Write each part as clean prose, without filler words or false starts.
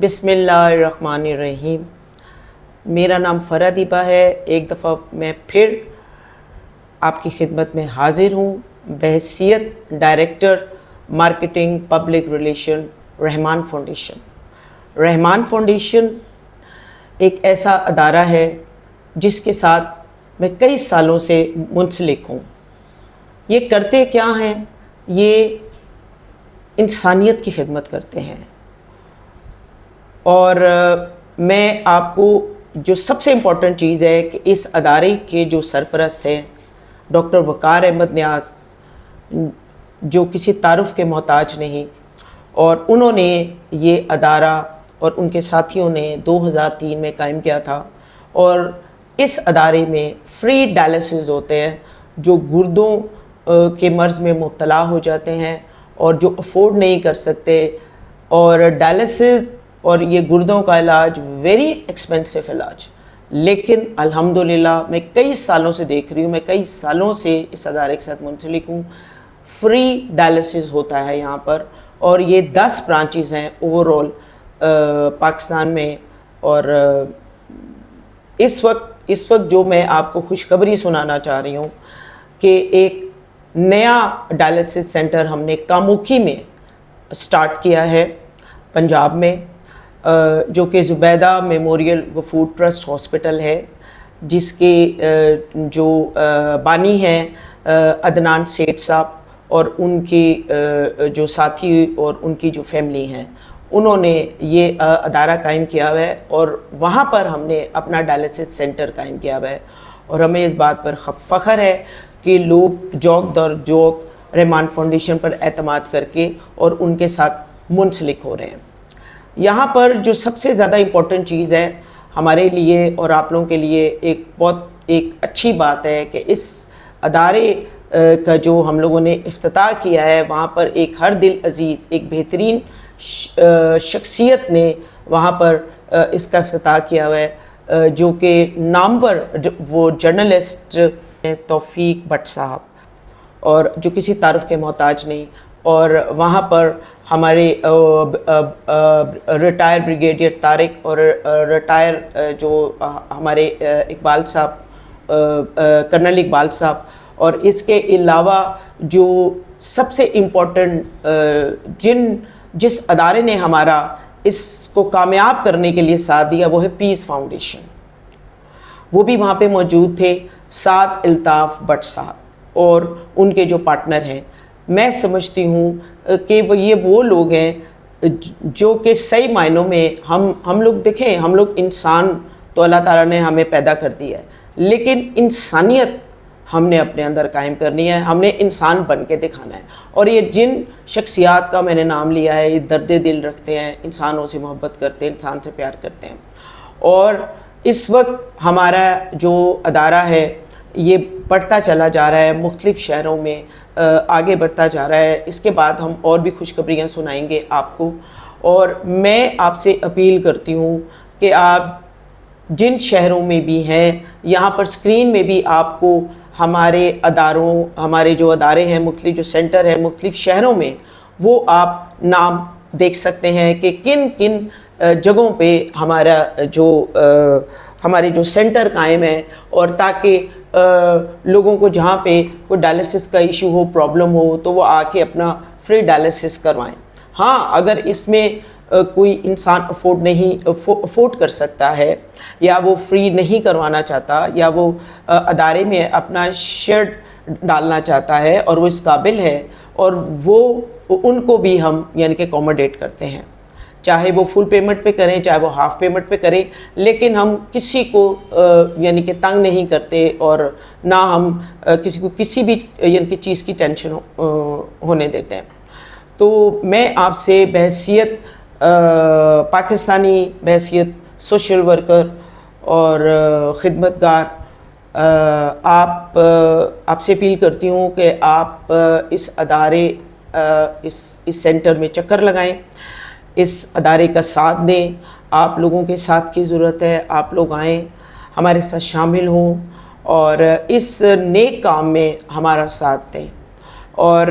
बिस्मिल्लाहिर्रहमानिर्रहीम। मेरा नाम फ़रादीबा है। एक दफ़ा मैं फिर आपकी खिदमत में हाज़िर हूँ बहैसियत director marketing public relation Rahman foundation. Rahman foundation एक ऐसा अदारा है जिसके साथ मैं कई सालों से मुंसलिक हूँ। ये करते क्या हैं? ये इंसानियत की खिदमत करते हैं। और मैं आपको जो सबसे इम्पॉर्टेंट चीज़ है कि इस अदारे के जो सरपरस्त हैं डॉक्टर वक़ार अहमद नियाज़, जो किसी तारुफ़ के मोहताज नहीं, और उन्होंने ये अदारा और उनके साथियों ने 2003 में कायम किया था। और इस अदारे में फ्री डायलिसिस होते हैं जो गुर्दों के मर्ज़ में मुब्तला हो जाते हैं और जो अफोर्ड नहीं कर सकते। और डायलिसिस और ये गुर्दों का इलाज वेरी एक्सपेंसिव इलाज, लेकिन अल्हम्दुलिल्लाह मैं कई सालों से देख रही हूँ, मैं कई सालों से इस अदारे के साथ मुंसलिक हूँ। फ्री डायलिसिस होता है यहाँ पर, और ये 10 ब्रांचेज़ हैं ओवरऑल पाकिस्तान में। और इस वक्त जो मैं आपको खुशखबरी सुनाना चाह रही हूँ कि एक नया डायलिसिस सेंटर हमने कामुकी में स्टार्ट किया है पंजाब में, जो कि Zubaida memorial food trust hospital है, जिसके जो बानी हैं अदनान सेठ साहब और उनके जो साथी और उनकी जो फैमिली हैं, उन्होंने ये अदारा कायम किया हुआ है और वहाँ पर हमने अपना डायलिसिस सेंटर कायम किया हुआ है। और हमें इस बात पर फ़ख्र है कि लोग जौक दर जौक रहमान फाउंडेशन पर एतमाद करके और उनके साथ मुंसलिक हो रहे हैं। यहाँ पर जो सबसे ज़्यादा इम्पोर्टेंट चीज़ है हमारे लिए और आप लोगों के लिए, एक अच्छी बात है कि इस अदारे का जो हम लोगों ने इफ्तिताह किया है, वहाँ पर एक हर दिल अजीज़, एक बेहतरीन शख्सियत ने वहाँ पर इसका इफ्तिताह किया हुआ है, जो कि नामवर वो जर्नलिस्ट तौफीक भट्ट साहब, और जो किसी तारुफ़ के मोहताज नहीं। और वहाँ पर हमारे रिटायर ब्रिगेडियर तारिक और रिटायर जो हमारे इकबाल साहब, कर्नल इकबाल साहब, और इसके अलावा जो सबसे इम्पोर्टेंट जिस अदारे ने हमारा इसको कामयाब करने के लिए साथ दिया, वो है पीस फाउंडेशन। वो भी वहाँ पे मौजूद थे, साथ अल्ताफ़ भट्ट साहब और उनके जो पार्टनर हैं। मैं समझती हूँ कि वो लोग हैं जो कि सही मायनों में हम लोग देखें, हम लोग इंसान तो अल्लाह ताला ने हमें पैदा कर दिया है, लेकिन इंसानियत हमने अपने अंदर कायम करनी है, हमने इंसान बन के दिखाना है। और ये जिन शख्सियात का मैंने नाम लिया है, ये दर्द दिल रखते हैं, इंसानों से मोहब्बत करते हैं, इंसान से प्यार करते हैं। और इस वक्त हमारा जो अदारा है ये बढ़ता चला जा रहा है, मुख्तलिफ़ शहरों में आगे बढ़ता जा रहा है। इसके बाद हम और भी खुशखबरियाँ सुनाएंगे आपको। और मैं आपसे अपील करती हूँ कि आप जिन शहरों में भी हैं, यहाँ पर स्क्रीन में भी आपको हमारे अदारों, हमारे जो अदारे हैं, मुख्तलिफ़ जो सेंटर हैं मुख्तलिफ़ शहरों में, वो आप नाम देख सकते हैं कि किन किन जगहों पे हमारे जो सेंटर कायम है। और ताकि लोगों को जहाँ पे कोई डायलिसिस का इशू हो, प्रॉब्लम हो, तो वो आके अपना फ्री डायलिसिस करवाएं। हाँ, अगर इसमें कोई इंसान अफोर्ड कर सकता है, या वो फ्री नहीं करवाना चाहता, या वो अदारे में अपना शेयर डालना चाहता है और वो इस काबिल है, और उनको भी हम यानी कि अकोमोडेट करते हैं, चाहे वो फुल पेमेंट पे करें, चाहे वो हाफ़ पेमेंट पे करें। लेकिन हम किसी को यानी कि तंग नहीं करते, और ना हम किसी को किसी भी यानी कि चीज़ की टेंशन होने देते हैं। तो मैं आपसे बहैसियत पाकिस्तानी, बहैसियत सोशल वर्कर और ख़िदमतगार आपसे अपील करती हूँ कि आप इस अदारे इस सेंटर में चक्कर लगाएं, इस अदारे का साथ दें। आप लोगों के साथ की ज़रूरत है, आप लोग आएँ, हमारे साथ शामिल हों और इस नेक काम में हमारा साथ दें। और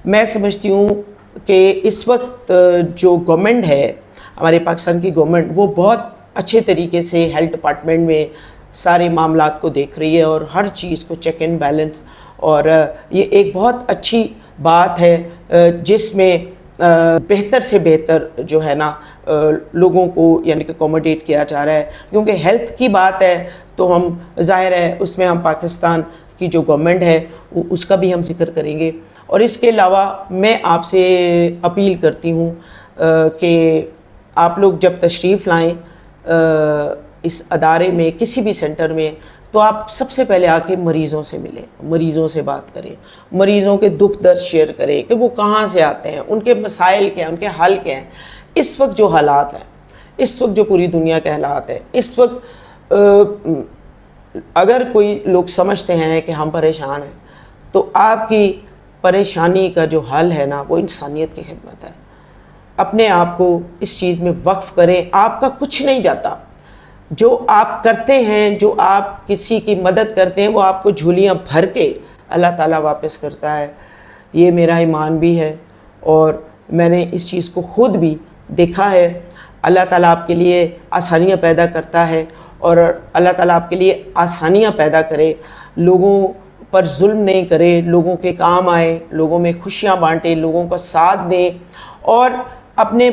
मैं समझती हूँ कि इस वक्त जो गवर्नमेंट है ہمارے پاکستان کی گورنمنٹ وہ بہت اچھے طریقے سے ہیلتھ ڈپارٹمنٹ میں سارے معاملات کو دیکھ رہی ہے اور ہر چیز کو چیک اینڈ بیلنس، اور یہ ایک بہت اچھی بات ہے جس میں بہتر سے بہتر جو ہے نا لوگوں کو یعنی کہ اکوموڈیٹ کیا جا رہا ہے، کیونکہ ہیلتھ کی بات ہے تو ہم ظاہر ہے اس میں ہم پاکستان کی جو گورنمنٹ ہے اس کا بھی ہم ذکر کریں گے۔ اور اس کے علاوہ میں آپ سے اپیل کرتی ہوں کہ آپ لوگ جب تشریف لائیں اس ادارے میں کسی بھی سینٹر میں، تو آپ سب سے پہلے آ کے مریضوں سے ملیں، مریضوں سے بات کریں، مریضوں کے دکھ درد شیئر کریں کہ وہ کہاں سے آتے ہیں، ان کے مسائل کیا ہیں، ان کے حل کیا ہیں۔ اس وقت جو حالات ہیں، اس وقت جو پوری دنیا کے حالات ہیں، اس وقت اگر کوئی لوگ سمجھتے ہیں کہ ہم پریشان ہیں، تو آپ کی پریشانی کا جو حل ہے نا وہ انسانیت کی خدمت ہے۔ اپنے آپ کو اس چیز میں وقف کریں، آپ کا کچھ نہیں جاتا۔ جو آپ کرتے ہیں، جو آپ کسی کی مدد کرتے ہیں، وہ آپ کو جھولیاں بھر کے اللہ تعالیٰ واپس کرتا ہے۔ یہ میرا ایمان بھی ہے اور میں نے اس چیز کو خود بھی دیکھا ہے۔ اللہ تعالیٰ آپ کے لیے آسانیاں پیدا کرتا ہے، اور اللہ تعالیٰ آپ کے لیے آسانیاں پیدا کرے، لوگوں پر ظلم نہیں کرے، لوگوں کے کام آئے، لوگوں میں خوشیاں بانٹے، لوگوں کا ساتھ دیں، اور اپنے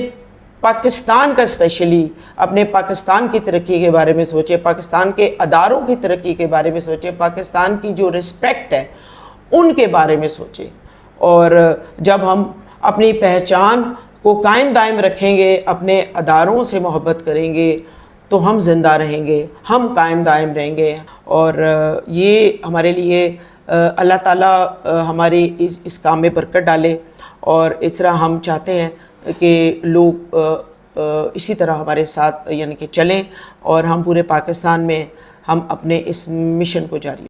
پاکستان کا اسپیشلی اپنے پاکستان کی ترقی کے بارے میں سوچے، پاکستان کے اداروں کی ترقی کے بارے میں سوچے، پاکستان کی جو رسپیکٹ ہے ان کے بارے میں سوچے۔ اور جب ہم اپنی پہچان کو قائم دائم رکھیں گے، اپنے اداروں سے محبت کریں گے، تو ہم زندہ رہیں گے، ہم قائم دائم رہیں گے۔ اور یہ ہمارے لیے اللہ تعالیٰ ہمارے اس کام میں برکت ڈالے، اور اس طرح ہم چاہتے ہیں کہ لوگ اسی طرح ہمارے ساتھ یعنی کہ چلیں، اور ہم پورے پاکستان میں ہم اپنے اس مشن کو جاری